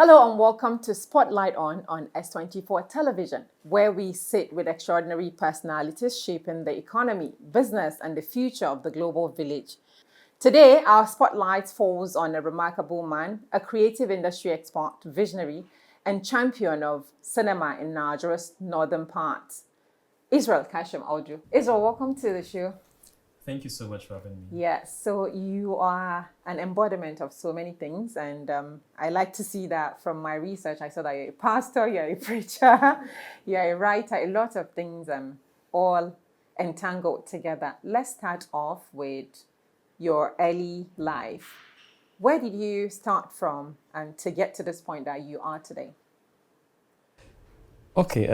Hello and welcome to Spotlight on S24 Television, where we sit with extraordinary personalities shaping the economy, business, and the future of the global village. Today, our spotlight falls on a remarkable man, a creative industry expert, visionary, and champion of cinema in Nigeria's northern parts, Isreal Kashim Audu. Isreal, welcome to the show. Thank you so much for having me. Yes, so you are an embodiment of so many things, and I like to see that from my research. I saw that you're a pastor, you're a preacher, you're a writer, a lot of things all entangled together. Let's start off with your early life. Where did you start from and to get to this point that you are today? Okay,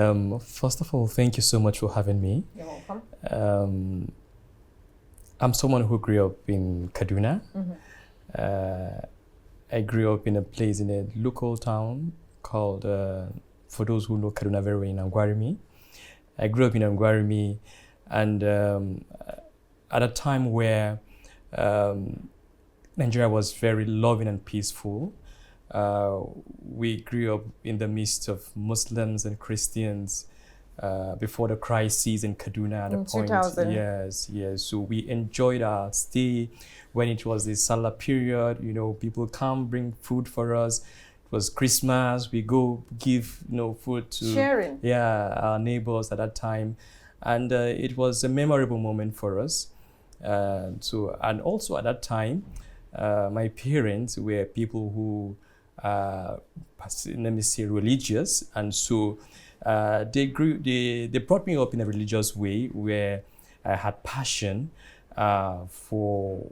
first of all, thank you so much for having me. You're welcome. I'm someone who grew up in Kaduna. I grew up in a place in a local town called, for those who know Kaduna very well, in Angwarimi. I grew up in Angwarimi, and at a time where Nigeria was very loving and peaceful, we grew up in the midst of Muslims and Christians. Before the crisis in Kaduna at In the point. 2000. Yes. So we enjoyed our stay when it was the Salah period. You know, people come bring food for us. It was Christmas. We go give food to Sharing. our neighbors at that time, and it was a memorable moment for us. And also at that time, my parents were people who let me say religious, and so. They brought me up in a religious way where I had passion for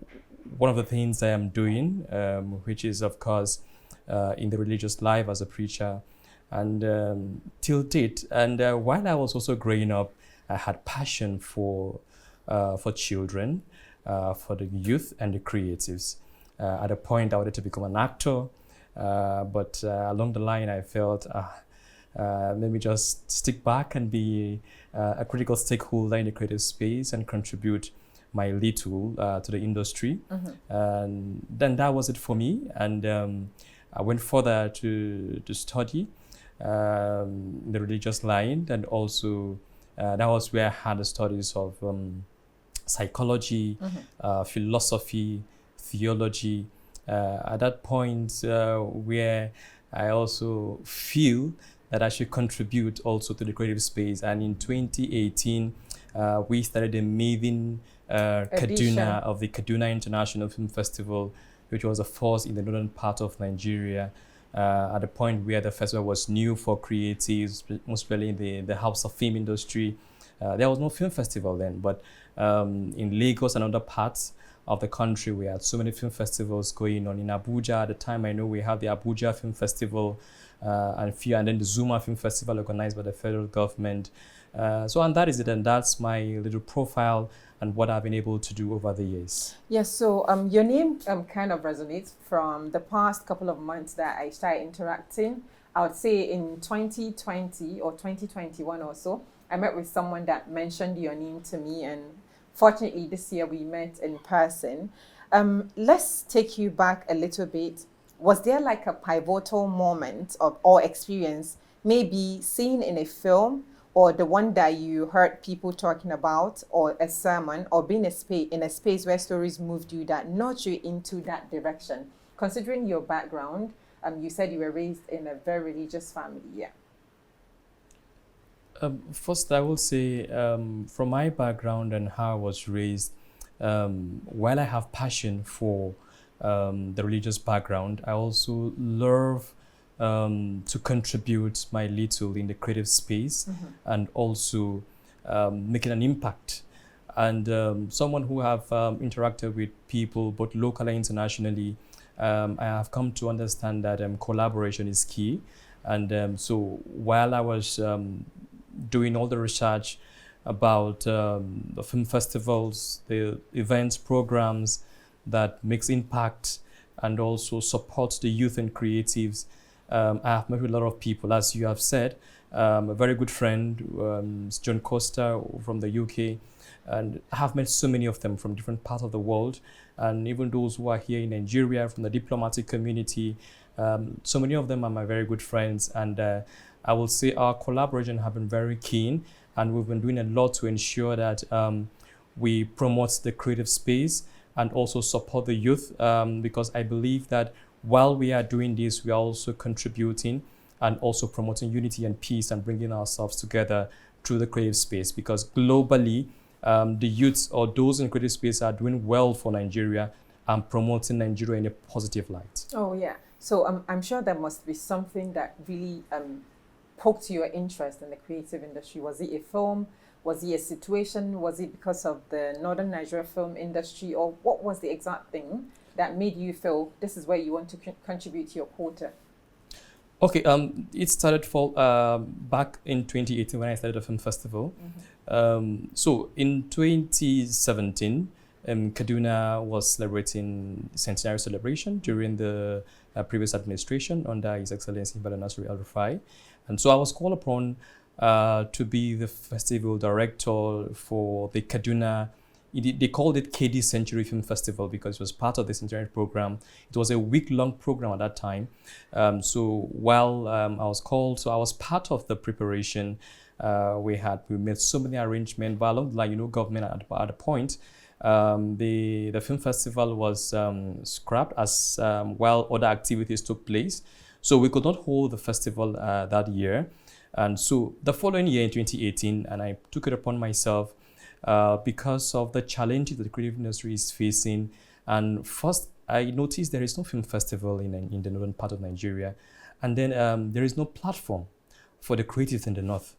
one of the things I am doing, which is, of course, in the religious life as a preacher, and till date. And while I was also growing up, I had passion for children, for the youth and the creatives. At a point, I wanted to become an actor, but along the line, I felt. Let me just stick back and be a critical stakeholder in the creative space and contribute my little to the industry. And then that was it for me. And I went further to study the religious line. And also that was where I had the studies of psychology, philosophy, theology. At that point where I also feel that I should contribute also to the creative space. And in 2018, we started the maiden Kaduna of the Kaduna International Film Festival, which was a first in the northern part of Nigeria, at the point where the festival was new for creatives, most really in the house of film industry. There was no film festival then, but in Lagos and other parts of the country, we had so many film festivals going on. In Abuja at the time, I know we had the Abuja Film Festival, and then the Zuma Film Festival organized by the federal government. And that is it, and that's my little profile and what I've been able to do over the years. Yes, so your name kind of resonates from the past couple of months that I started interacting. I would say in 2020 or 2021 or so, I met with someone that mentioned your name to me, and fortunately this year we met in person. Let's take you back a little bit. Was there like a pivotal moment or experience, maybe seen in a film, or the one that you heard people talking about, or a sermon, or being in a space where stories moved you that nudged you into that direction? Considering your background, you said you were raised in a very religious family. Yeah. First, I will say from my background and how I was raised, while I have passion for the religious background, I also love to contribute my little in the creative space, and also making an impact. And someone who have interacted with people both locally and internationally, I have come to understand that collaboration is key. And so while I was doing all the research about the film festivals, the events, programs that makes impact and also supports the youth and creatives, I have met with a lot of people, as you have said. A very good friend, John Costa from the UK, and I have met so many of them from different parts of the world, and even those who are here in Nigeria from the diplomatic community, So many of them are my very good friends, and I will say our collaboration have been very keen, and we've been doing a lot to ensure that we promote the creative space and also support the youth, because I believe that while we are doing this, we are also contributing and also promoting unity and peace and bringing ourselves together through the creative space, because globally, the youths or those in creative space are doing well for Nigeria and promoting Nigeria in a positive light. Oh, yeah. So I'm sure there must be something that really poked your interest in the creative industry. Was it a film? Was it a situation? Was it because of the Northern Nigeria film industry? Or what was the exact thing that made you feel this is where you want to contribute to your quota? Okay, it started back in 2018 when I started a film festival. So in 2017, Kaduna was celebrating centenary celebration during the previous administration under His Excellency Isreal. And so I was called upon to be the festival director for the Kaduna. They called it KD Century Film Festival because it was part of the centenary program. It was a week-long program at that time. So while I was called, so I was part of the preparation. We made so many arrangements, but along the line, government at a point, the film festival was scrapped as while other activities took place. So we could not hold the festival that year. And so the following year in 2018, and I took it upon myself because of the challenges that the creative industry is facing. And first, I noticed there is no film festival in the northern part of Nigeria. And then there is no platform for the creatives in the north.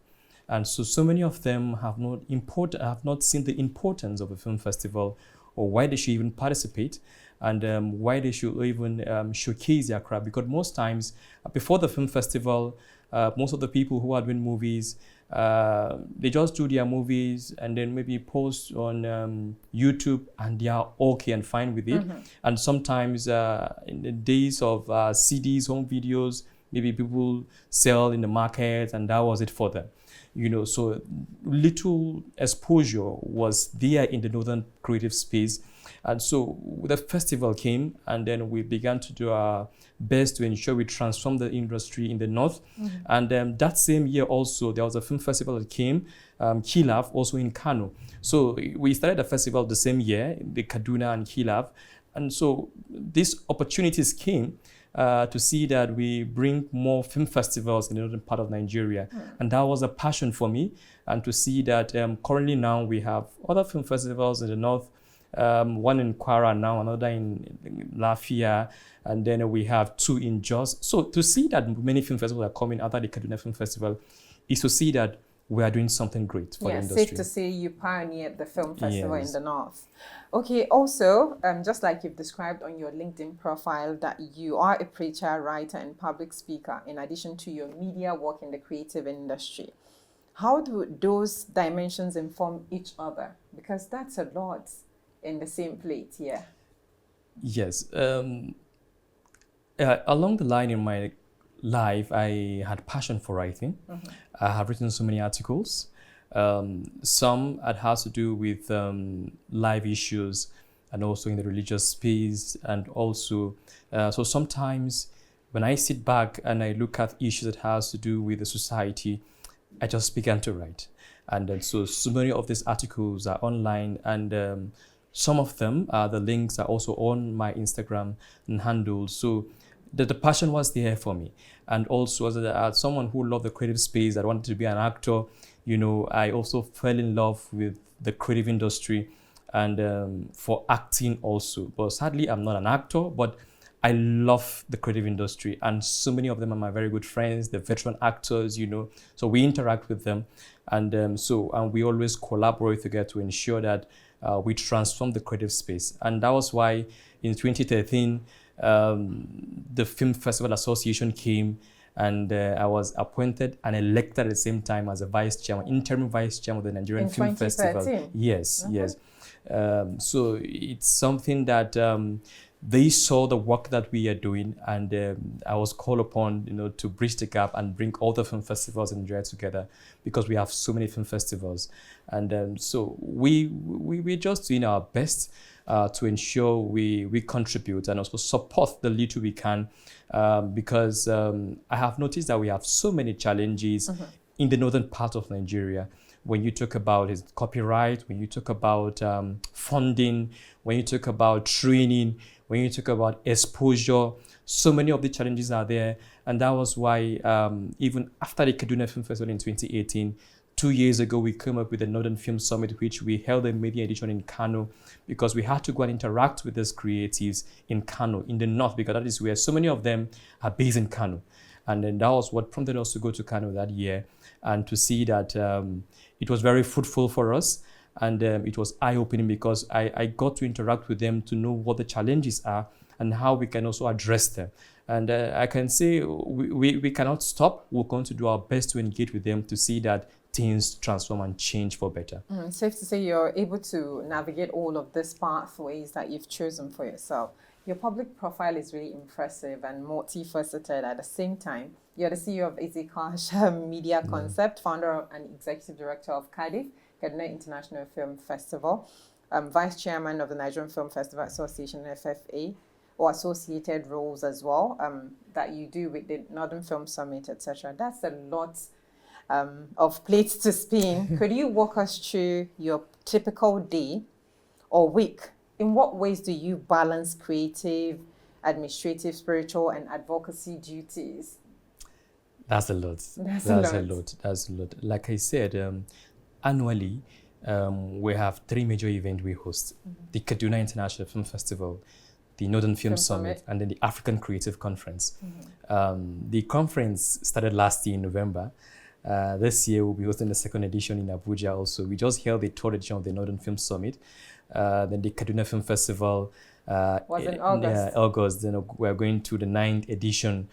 And so many of them have not seen the importance of a film festival, or why they should even participate, and why they should even showcase their craft. Because most times, before the film festival, most of the people who are doing movies, they just do their movies and then maybe post on YouTube, and they are okay and fine with it. And sometimes in the days of CDs, home videos, maybe people sell in the market, and that was it for them. So little exposure was there in the northern creative space. And so the festival came, and then we began to do our best to ensure we transform the industry in the north. And that same year also, there was a film festival that came, KADIFF, also in Kano. So we started the festival the same year, the Kaduna and KADIFF. And so these opportunities came to see that we bring more film festivals in the northern part of Nigeria. And that was a passion for me. And to see that currently now we have other film festivals in the north, one in Kwara now, another in Lafia, and then we have 2 in Jos. So to see that many film festivals are coming after the Kaduna Film Festival is to see that we are doing something great for the industry. Safe to say you pioneered the film festival Yes. in the north. Okay, also, just like you've described on your LinkedIn profile, that you are a preacher, writer, and public speaker, in addition to your media work in the creative industry. How do those dimensions inform each other? Because that's a lot in the same plate, yeah. Yes. Along the line in my life, I had passion for writing. I have written so many articles. Some that has to do with live issues, and also in the religious space, and also so sometimes when I sit back and I look at issues that has to do with the society, I just began to write. And then so many of these articles are online, and some of them, the links are also on my Instagram and handles. So the passion was there for me. And also as someone who loved the creative space, I wanted to be an actor. I also fell in love with the creative industry, and for acting also. But sadly, I'm not an actor, but I love the creative industry, and so many of them are my very good friends, the veteran actors, so we interact with them, and we always collaborate together to ensure that we transform the creative space. And that was why in 2013, the Film Festival Association came, and I was appointed and elected at the same time as a vice chairman, interim vice chairman of the Nigerian Film Festival. Yes, yes. So it's something that they saw the work that we are doing, and I was called upon, to bridge the gap and bring all the film festivals in Nigeria together, because we have so many film festivals, and so we're just doing our best to ensure we contribute and also support the little we can, because I have noticed that we have so many challenges in the northern part of Nigeria. When you talk about copyright, when you talk about funding, when you talk about training, when you talk about exposure, so many of the challenges are there. And that was why even after the Kaduna Film Festival in 2018, 2 years ago, we came up with the Northern Film Summit, which we held a media edition in Kano, because we had to go and interact with these creatives in Kano, in the north, because that is where so many of them are based in Kano. And then that was what prompted us to go to Kano that year, and to see that it was very fruitful for us. And it was eye-opening, because I got to interact with them to know what the challenges are and how we can also address them. And I can say we cannot stop. We're going to do our best to engage with them to see that things transform and change for better. Safe to say you're able to navigate all of these pathways that you've chosen for yourself. Your public profile is really impressive and multifaceted at the same time. You're the CEO of Kashim Media Concept, founder and executive director of KADIFF, Kaduna International Film Festival, vice chairman of the Nigerian Film Festival Association, FFA, or associated roles as well, that you do with the Northern Film Summit, etc. That's a lot of plates to spin. Could you walk us through your typical day or week? In what ways do you balance creative, administrative, spiritual, and advocacy duties? That's a lot. That's a lot. Like I said, annually, we have 3 major events we host. The Kaduna International Film Festival, the Northern Film Summit, and then the African Creative Conference. The conference started last year in November. This year, we'll be hosting the 2nd edition in Abuja also. We just held the 3rd edition of the Northern Film Summit. Then the Kaduna Film Festival was in August. August. Then we're going to the 9th edition.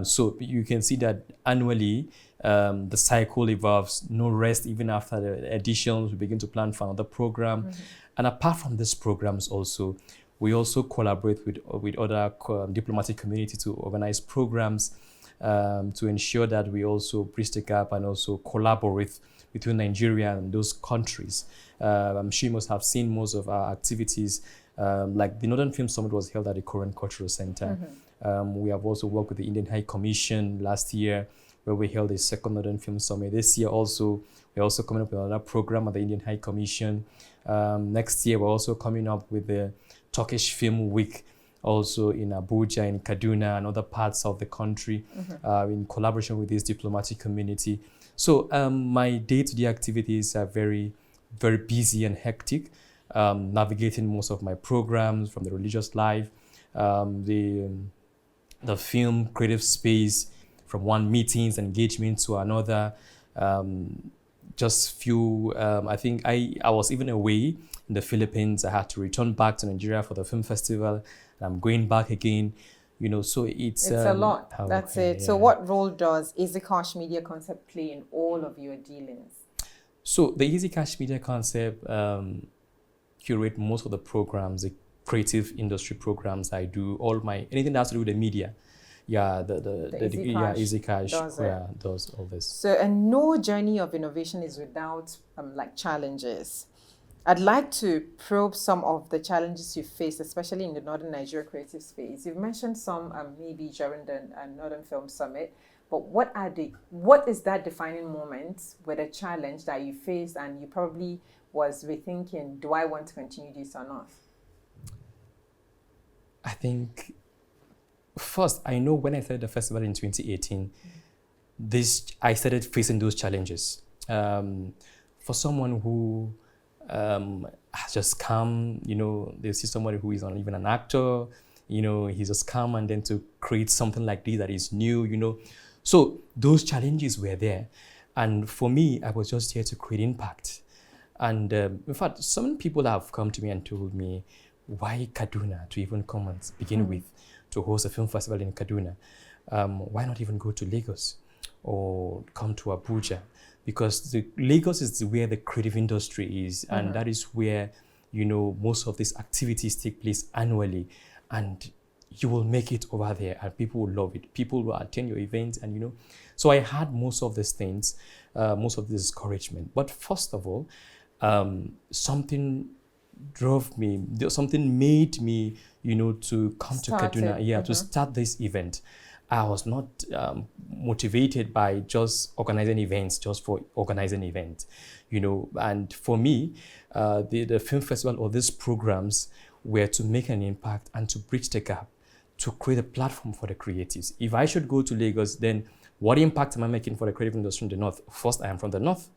So you can see that annually the cycle evolves. No rest even after the editions. We begin to plan for another program. And apart from these programs also, we also collaborate with other diplomatic community to organize programs to ensure that we also bridge the gap and also collaborate between Nigeria and those countries. I'm sure you must have seen most of our activities. Like the Northern Film Summit was held at the Korean Cultural Center. We have also worked with the Indian High Commission last year, where we held a 2nd Northern Film Summit. This year also, we're also coming up with another program at the Indian High Commission. Next year, we're also coming up with the Turkish Film Week, also in Abuja, in Kaduna, and other parts of the country, in collaboration with this diplomatic community. So my day-to-day activities are very, very busy and hectic, navigating most of my programs, from the religious life, the film creative space, from one meetings, engagement to another. Just few, I think I was even away in the Philippines. I had to return back to Nigeria for the film festival, and I'm going back again. So it's a lot. That's it. Yeah. So what role does Kashim Media Concept play in all of your dealings? So the Kashim Media Concept curate most of the programs, the creative industry programs I do, anything that has to do with the media. Yeah, the Cash does all this. So, and no journey of innovation is without challenges. I'd like to probe some of the challenges you faced, especially in the Northern Nigeria creative space. You've mentioned some maybe during the Northern Film Summit, but what is that defining moment with a challenge that you faced and you probably was rethinking, do I want to continue this or not? I think first, I know when I started the festival in 2018, I started facing those challenges. For someone who has just come, they see somebody who is not even an actor, he's just come, and then to create something like this that is new, So those challenges were there. And for me, I was just here to create impact. And in fact, some people have come to me and told me, why Kaduna to even come and begin with, to host a film festival in Kaduna? Why not even go to Lagos or come to Abuja? Because Lagos is where the creative industry is, and that is where, most of these activities take place annually. and you will make it over there, and people will love it. People will attend your events, and So I had most of these things, most of this discouragement. But first of all, something made me, to come to Kaduna, to start this event. I was not motivated by just organizing events, just for organizing events, And for me, the film festival or these programs were to make an impact and to bridge the gap, to create a platform for the creatives. If I should go to Lagos, then what impact am I making for the creative industry in the North? First, I am from the North.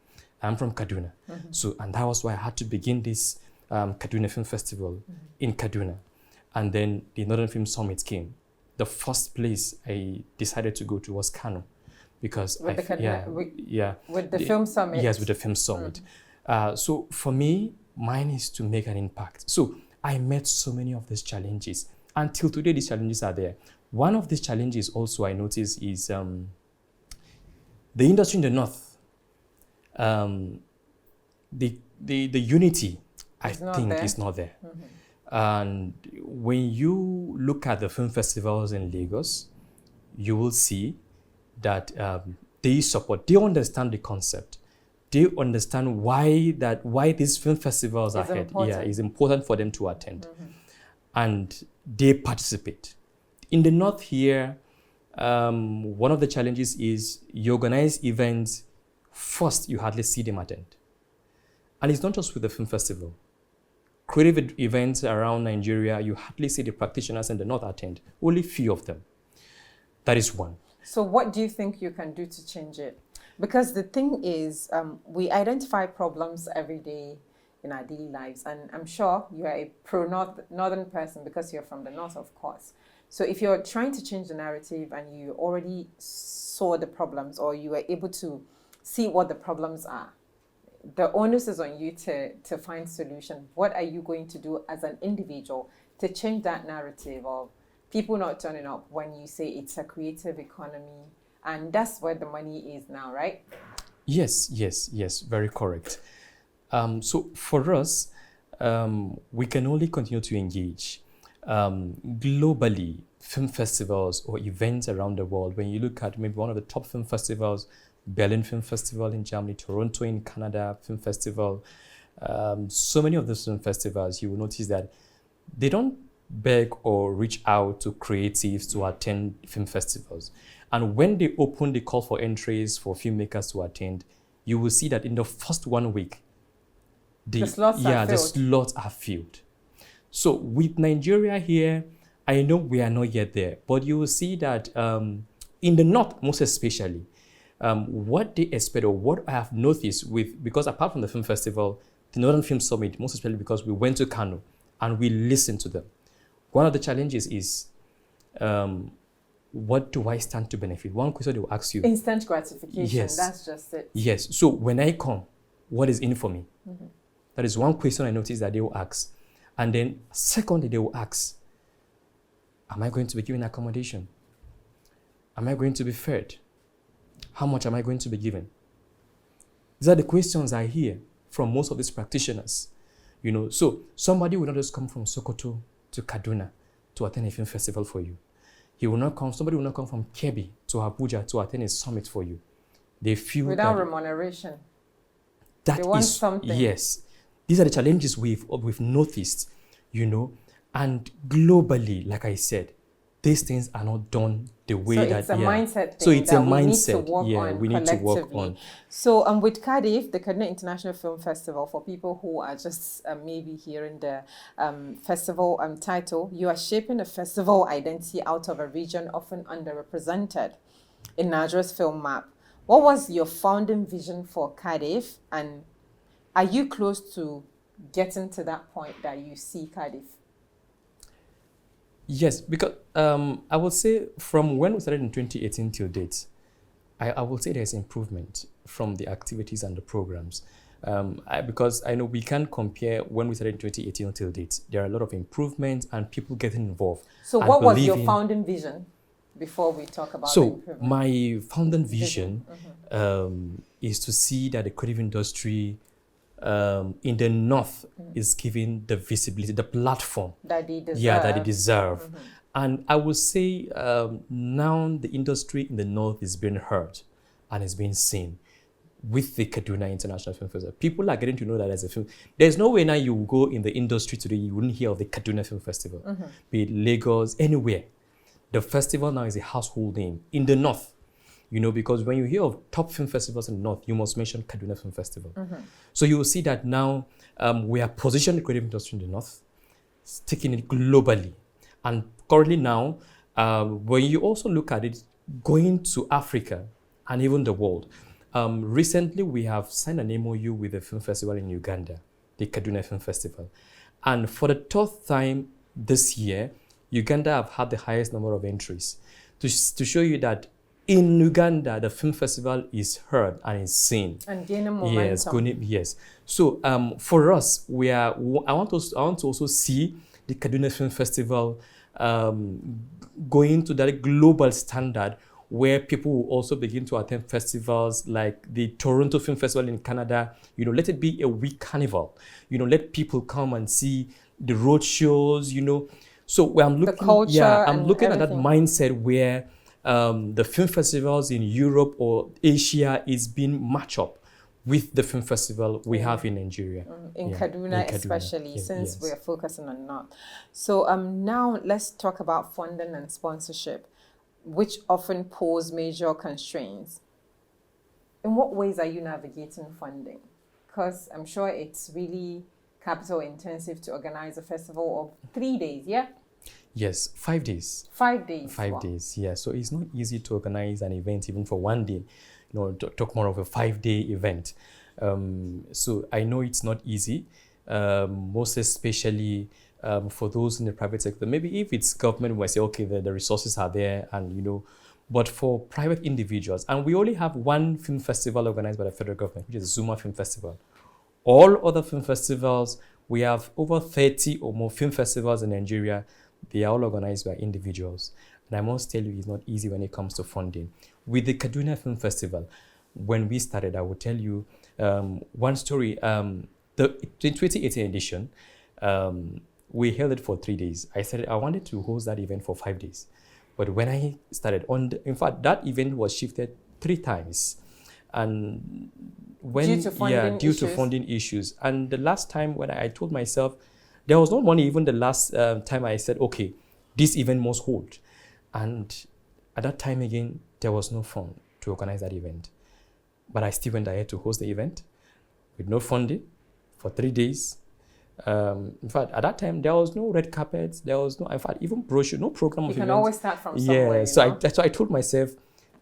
I'm from Kaduna. And that was why I had to begin this Kaduna Film Festival in Kaduna. And then the Northern Film Summit came. The first place I decided to go to was Kano, because with the film summit. Yes, with the film summit. So for me, mine is to make an impact. So I met so many of these challenges. Until today, these challenges are there. One of these challenges also I noticed is the industry in the North. The unity, I think, is not there. And when you look at the film festivals in Lagos, you will see that they understand the concept. They understand why these film festivals are ahead. Yeah, it's important for them to attend. And they participate. In the North here, one of the challenges is you organize events, first you hardly see them attend. And it's not just with the film festival. Creative events around Nigeria, you hardly see the practitioners in the North attend. Only few of them. That is one. So what do you think you can do to change it? Because the thing is, we identify problems every day in our daily lives. And I'm sure you are a pro-Northern person because you're from the North, of course. So if you're trying to change the narrative and you already saw the problems, or you were able to see what the problems are, the onus is on you to find solution. What are you going to do as an individual to change that narrative of people not turning up when you say it's a creative economy? And that's where the money is now, right? Yes, very correct. So for us, we can only continue to engage. Globally, film festivals or events around the world, when you look at maybe one of the top film festivals, Berlin Film Festival in Germany, Toronto in Canada Film Festival, so many of those film festivals, you will notice that they don't beg or reach out to creatives to attend film festivals. And when they open the call for entries for filmmakers to attend, you will see that in the first 1 week, the slots are filled. So with Nigeria here, I know we are not yet there, but you will see that in the North, most especially, what they expect, or what I have noticed because apart from the film festival, the Northern Film Summit, most especially because we went to Kano and we listened to them. One of the challenges is, what do I stand to benefit? One question they will ask you. Instant gratification, yes. That's just it. Yes, so when I come, what is in for me? That is one question I noticed that they will ask. And then secondly, they will ask, am I going to be given accommodation? Am I going to be fed? How much am I going to be given? These are the questions I hear from most of these practitioners. So somebody will not just come from Sokoto to Kaduna to attend a film festival for you. Somebody will not come from Kebbi to Abuja to attend a summit for you. They feel without remuneration. They want something. Yes. These are the challenges we've noticed, and globally, like I said, these things are not done the way that... So it's a mindset thing. So it's a mindset. We need to work on. So with KADIFF, the Kaduna International Film Festival, for people who are just maybe hearing the festival title, you are shaping a festival identity out of a region often underrepresented in Nigeria's film map. What was your founding vision for KADIFF, and are you close to getting to that point that you see KADIFF? Yes, because I would say from when we started in 2018 till date, I will say there's improvement from the activities and the programs. Because I know we can't compare when we started in 2018 till date. There are a lot of improvements and people getting involved. So what was your founding vision before we talk about the improvement? So my founding vision is to see that the creative industry in the north is given the visibility, the platform that they deserve. yeah, that they deserve. And I would say now the industry in the north is being heard and is being seen with the Kaduna International Film Festival. People are getting to know that as a film. There's no way now you will go in the industry today, you wouldn't hear of the Kaduna Film Festival, be it Lagos, anywhere. The festival now is a household name in the north, you know, because when you hear of top film festivals in the north, you must mention Kaduna Film Festival. So you will see that now we are positioned the creative industry in the north, taking it globally. And currently now, when you also look at it, going to Africa and even the world, recently we have signed an MOU with the film festival in Uganda, the Kaduna Film Festival. And for the third time this year, Uganda have had the highest number of entries to show you that in Uganda, the film festival is heard and is seen. And gaining momentum. Yes. So for us, I want to also see the Kaduna Film Festival going to that global standard where people will also begin to attend festivals like the Toronto Film Festival in Canada. You know, let it be a week carnival. You know, let people come and see the road shows, you know. So I'm looking, the culture I'm looking everything. at that mindset where the film festivals in Europe or Asia is being matched up with the film festival we have in Nigeria. In Kaduna especially, since we're focusing on North. So now let's talk about funding and sponsorship, which often pose major constraints. In what ways are you navigating funding? Because I'm sure it's really capital intensive to organize a festival of 3 days, yeah? Yes, 5 days. 5 days. 5 days, yeah. So it's not easy to organize an event even for 1 day. You know, talk more of a 5-day event. So I know it's not easy, most especially for those in the private sector. Maybe if it's government, we say, okay, the resources are there, and you know, but for private individuals, and we only have one film festival organized by the federal government, which is Zuma Film Festival. All other film festivals, we have over 30 or more film festivals in Nigeria. They are all organized by individuals. And I must tell you, it's not easy when it comes to funding. With the Kaduna Film Festival, when we started, I will tell you one story. The 2018 edition, we held it for 3 days. I said I wanted to host that event for 5 days. But when I started, in fact, that event was shifted 3 times. And when due to funding issues. And the last time when I told myself, there was no money. Even the last time I said, okay, this event must hold. And at that time again, there was no fund to organize that event. But I still went ahead to host the event with no funding for 3 days. In fact, at that time, there was no red carpet. There was no, in fact, even brochure, no program of events. You can always start from somewhere. Yeah, so I told myself,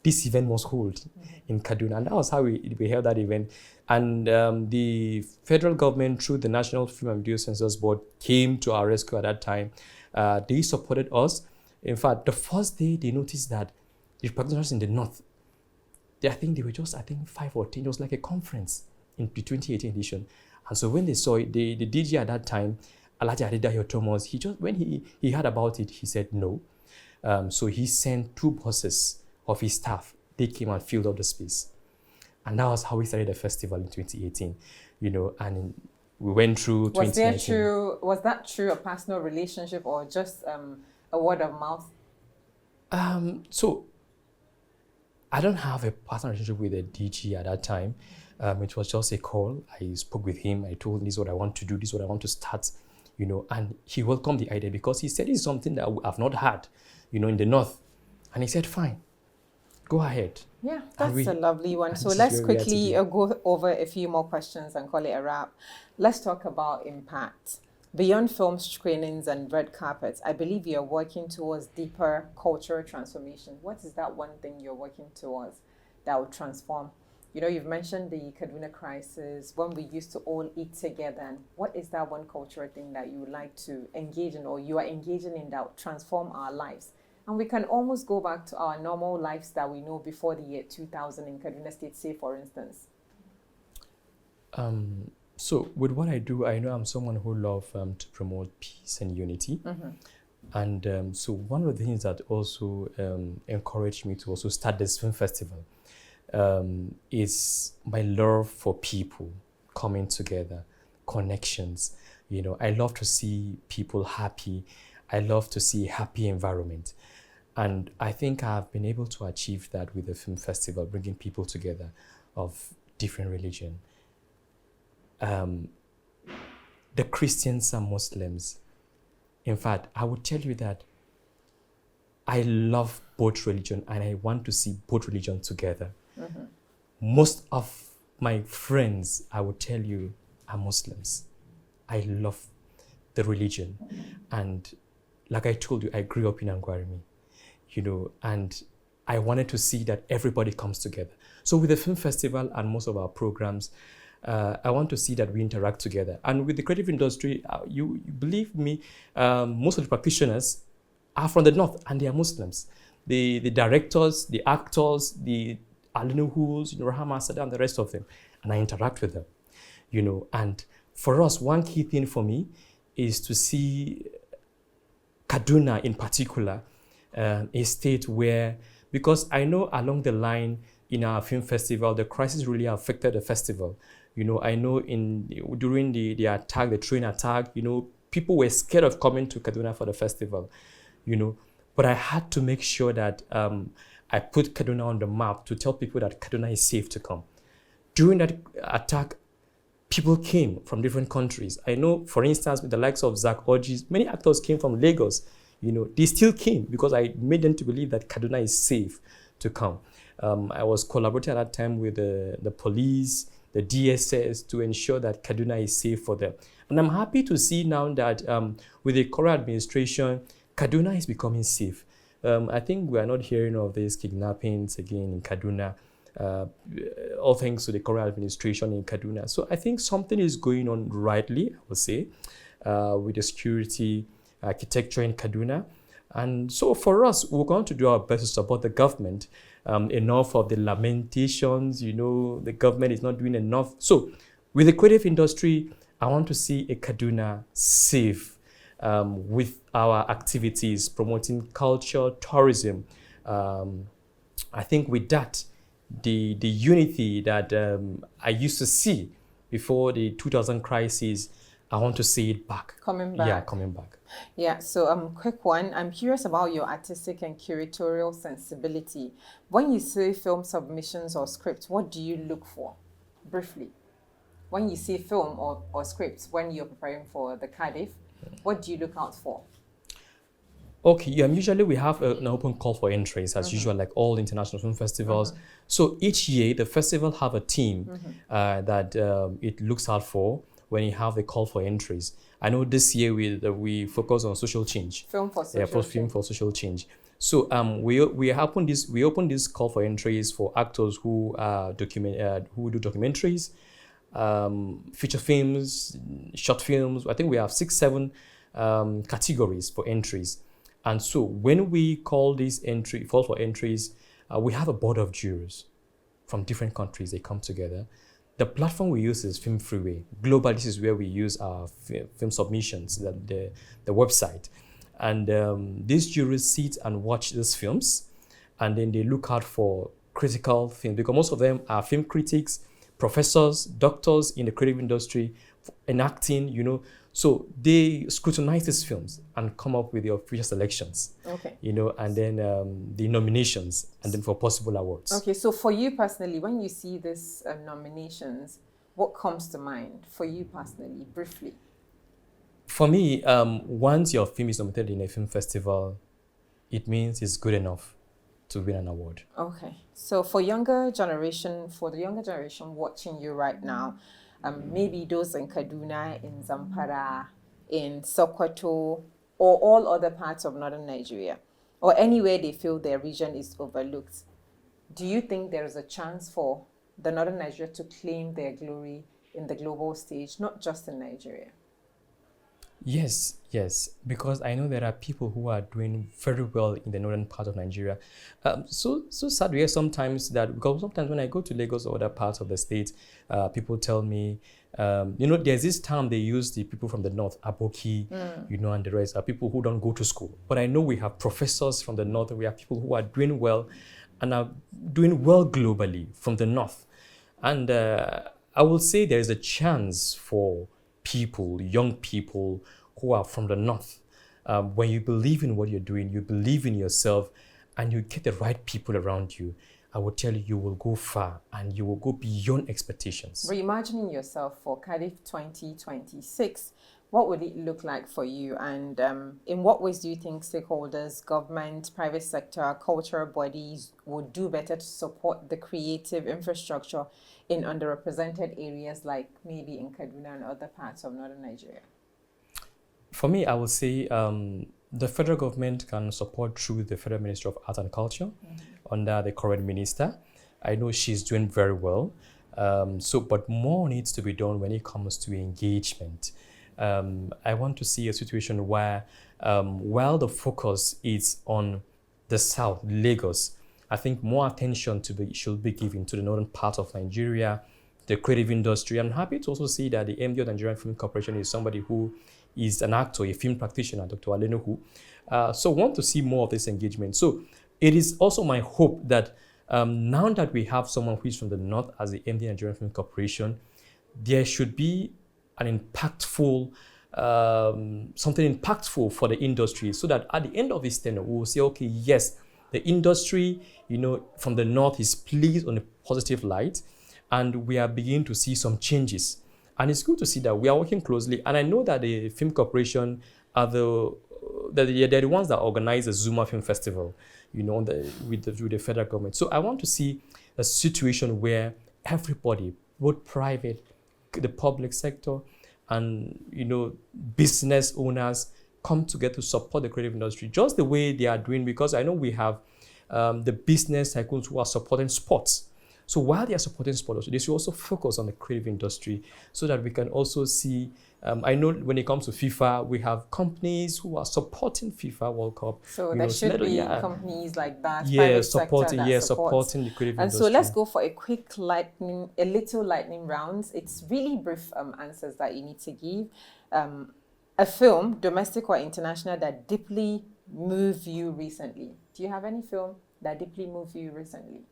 this event must hold in Kaduna. And that was how we held that event. And the federal government, through the National Film and Video Censors Board, came to our rescue at that time. They supported us. In fact, the first day they noticed that the practitioners in the north, I think they were just 5 or 10. It was like a conference in the 2018 edition. And so when they saw it, the DJ at that time, Alhaji Adedayo Thomas, when he heard about it, he said no. So he sent 2 buses of his staff. They came and filled up the space. And that was how we started the festival in 2018, you know, and we went through 2019. Was that true a personal relationship or just a word of mouth? So I don't have a personal relationship with the DG at that time. It was just a call. I spoke with him. I told him this is what I want to do. This is what I want to start, you know, and he welcomed the idea because he said it's something that I've not had, you know, in the north. And he said, fine, go ahead. Yeah, that's a lovely one. So let's quickly go over a few more questions and call it a wrap. Let's talk about impact. Beyond film screenings and red carpets, I believe you're working towards deeper cultural transformation. What is that one thing you're working towards that will transform? You know, you've mentioned the Kaduna crisis, when we used to all eat together. And what is that one cultural thing that you would like to engage in or you are engaging in that will transform our lives? And we can almost go back to our normal lives that we know before the year 2000 in Kaduna State, say, for instance. So with what I do, I know I'm someone who loves to promote peace and unity. And so one of the things that also encouraged me to also start this film festival is my love for people, coming together, connections. I love to see people happy. I love to see a happy environment. And I think I've been able to achieve that with the film festival, bringing people together of different religion. The Christians and Muslims. In fact, I would tell you that I love both religion and I want to see both religion together. Mm-hmm. Most of my friends, I would tell you, are Muslims. I love the religion. And like I told you, I grew up in Angwarimi, and I wanted to see that everybody comes together. So with the film festival and most of our programs, I want to see that we interact together. And with the creative industry, you believe me, most of the practitioners are from the north and they are Muslims. The directors, the actors, the Alinuhus, Rahama Sada, and the rest of them. And I interact with them, And for us, one key thing for me is to see Kaduna in particular, a state where, because I know along the line in our film festival, the crisis really affected the festival. I know during the attack, the train attack, people were scared of coming to Kaduna for the festival, But I had to make sure that I put Kaduna on the map to tell people that Kaduna is safe to come. During that attack, people came from different countries. I know, for instance, with the likes of Zach Orgis, many actors came from Lagos. They still came because I made them to believe that Kaduna is safe to come. I was collaborating at that time with the police, the DSS, to ensure that Kaduna is safe for them. And I'm happy to see now that with the current administration, Kaduna is becoming safe. I think we are not hearing of these kidnappings again in Kaduna, all thanks to the current administration in Kaduna. So I think something is going on rightly, I would say, with the security architecture in Kaduna. And so for us, we're going to do our best to support the government. Enough of the lamentations, the government is not doing enough. So with the creative industry, I want to see a Kaduna safe with our activities, promoting culture, tourism. I think with that, the unity that I used to see before the 2000 crisis, I want to see it back. Coming back. Yeah, coming back. Yeah, so quick one. I'm curious about your artistic and curatorial sensibility. When you see film submissions or scripts, what do you look for? Briefly. When you see film or scripts, when you're preparing for the KADIFF, what do you look out for? Okay, usually we have an open call for entries as usual, like all international film festivals. So each year, the festival have a team that it looks out for when you have the call for entries. I know this year we focus on social change. Film for social change. Film for social change. So we open this call for entries for actors who do documentaries, feature films, short films. I think we have 6-7 categories for entries. And so when we call for entries, we have a board of jurors from different countries. They come together. The platform we use is Film Freeway. Globally, this is where we use our film submissions, the website. And these jurors sit and watch these films, and then they look out for critical films, because most of them are film critics, professors, doctors in the creative industry, in acting, So they scrutinize these films and come up with the official selections, and then the nominations, and then for possible awards. Okay, so for you personally, when you see these nominations, what comes to mind for you personally, briefly? For me, once your film is nominated in a film festival, it means it's good enough to win an award. Okay, so for the younger generation watching you right now, maybe those in Kaduna, in Zamfara, in Sokoto, or all other parts of northern Nigeria, or anywhere they feel their region is overlooked, do you think there is a chance for the northern Nigeria to claim their glory in the global stage, not just in Nigeria? Yes, because I know there are people who are doing very well in the northern part of Nigeria. So sad to hear sometimes that, because sometimes when I go to Lagos or other parts of the state, people tell me, there's this term they use, the people from the north, Aboki, and the rest are people who don't go to school. But I know we have professors from the north, we have people who are doing well and are doing well globally from the north. And I will say there is a chance for people, young people who are from the north. When you believe in what you're doing, you believe in yourself, and you get the right people around you, I will tell you, you will go far and you will go beyond expectations. Reimagining yourself for KADIFF 2026, what would it look like for you? And in what ways do you think stakeholders, government, private sector, cultural bodies would do better to support the creative infrastructure in underrepresented areas like maybe in Kaduna and other parts of northern Nigeria? For me, I would say the federal government can support through the Federal Ministry of Art and Culture under the current minister. I know she's doing very well. But more needs to be done when it comes to engagement. I want to see a situation where, while the focus is on the South, Lagos, I think more attention should be given to the northern part of Nigeria, the creative industry. I'm happy to also see that the MD of the Nigerian Film Corporation is somebody who is an actor, a film practitioner, Dr. Alenuhu. So want to see more of this engagement. So it is also my hope that now that we have someone who is from the north as the MD of the Nigerian Film Corporation, there should be an impactful, something impactful for the industry, so that at the end of this tenure, we will say, okay, yes, the industry, from the north is pleased on a positive light, and we are beginning to see some changes. And it's good to see that we are working closely. And I know that the Film Corporation are they're the ones that organize the Zuma Film Festival, with the federal government. So I want to see a situation where everybody, both private, the public sector, and business owners come together to support the creative industry, just the way they are doing. Because I know we have the business tycoons who are supporting sports. So while they are supporting sports, they should also focus on the creative industry, so that we can also see, I know when it comes to FIFA, we have companies who are supporting FIFA World Cup. So there should be companies like that, supporting the creative industry. And so let's go for a little lightning rounds. It's really brief answers that you need to give. A film, domestic or international, that deeply moved you recently. Do you have any film that deeply moved you recently?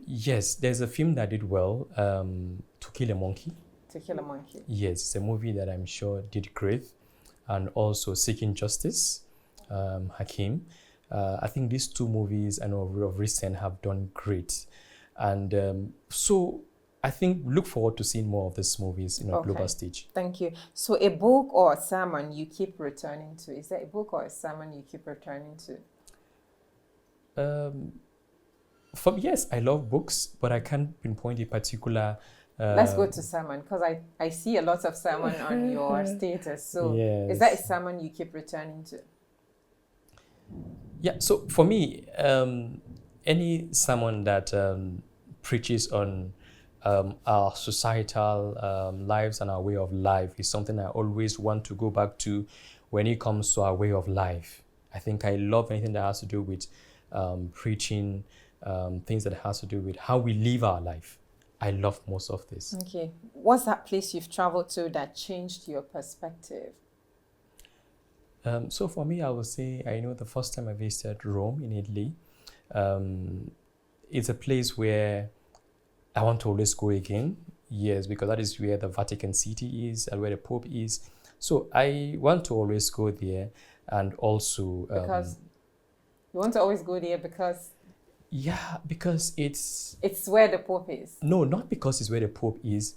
Yes, there's a film that did well, To Kill a Monkey. To Kill a Monkey. Yes, it's a movie that I'm sure did great. And also Seeking Justice, Hakim. I think these two movies, I know of recent, have done great. And so I think look forward to seeing more of these movies in a global stage. Thank you. So a book or a sermon you keep returning to. Is there a book or a sermon you keep returning to? Yes, I love books, but I can't pinpoint a particular. Let's go to sermon, because I see a lot of sermon on your status. So yes. Is that a sermon you keep returning to? Yeah, so for me, any sermon that preaches on our societal lives and our way of life is something I always want to go back to when it comes to our way of life. I think I love anything that has to do with preaching, things that has to do with how we live our life. I love most of this. Okay. What's that place you've traveled to that changed your perspective? So for me, I would say, I know the first time I visited Rome in Italy, it's a place where I want to always go again. Yes, because that is where the Vatican City is and where the Pope is. So I want to always go there, and also... because you want to always go there because... Yeah, because it's where the Pope is. No, not because it's where the Pope is.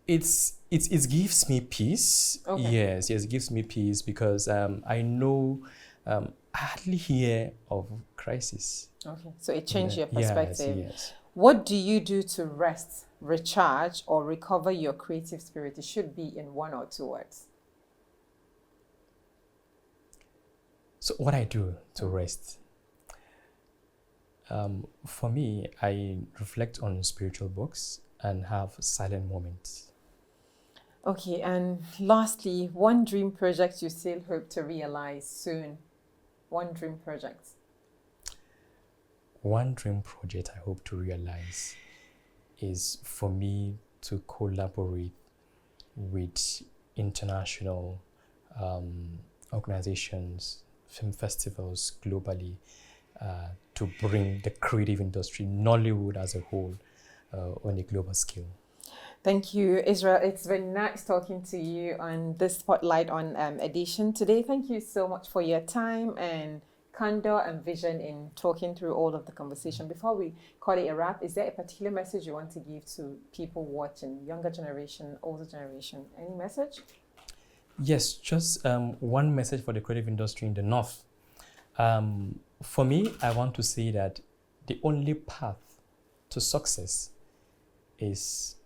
It gives me peace. Okay. Yes, it gives me peace because I know I hardly hear of crisis. Okay, so it changed your perspective. Yes. What do you do to rest, recharge, or recover your creative spirit? It should be in one or two words. So what I do to rest? For me, I reflect on spiritual books and have silent moments. Okay, and lastly, one dream project you still hope to realize soon. One dream project. One dream project I hope to realize is for me to collaborate with international organizations, film festivals globally, to bring the creative industry, Nollywood as a whole, on a global scale. Thank you, Israel. It's been nice talking to you on this Spotlight on edition today. Thank you so much for your time and candor and vision in talking through all of the conversation. Before we call it a wrap, is there a particular message you want to give to people watching, younger generation, older generation? Any message? Yes, just one message for the creative industry in the North. For me, I want to say that the only path to success is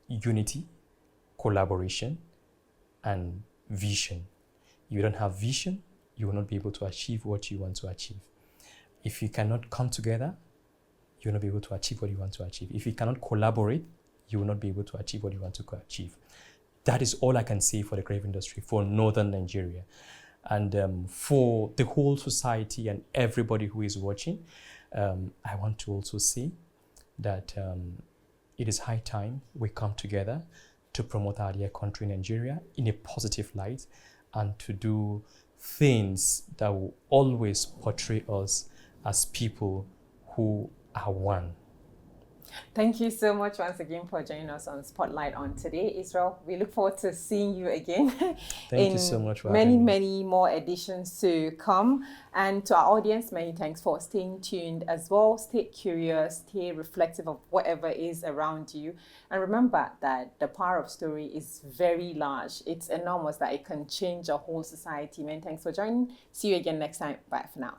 unity, collaboration, and vision. If you don't have vision, you will not be able to achieve what you want to achieve. If you cannot come together, you will not be able to achieve what you want to achieve. If you cannot collaborate, you will not be able to achieve what you want to achieve. That is all I can say for the creative industry for Northern Nigeria. And for the whole society and everybody who is watching, I want to also say that it is high time we come together to promote our dear country, Nigeria, in a positive light and to do things that will always portray us as people who are one. Thank you so much once again for joining us on Spotlight on today, Israel. We look forward to seeing you again Thank you so much for many, having me. many more editions to come. And to our audience, many thanks for staying tuned as well. Stay curious, stay reflective of whatever is around you. And remember that the power of story is very large. It's enormous that it can change a whole society. Many thanks for joining. See you again next time. Bye for now.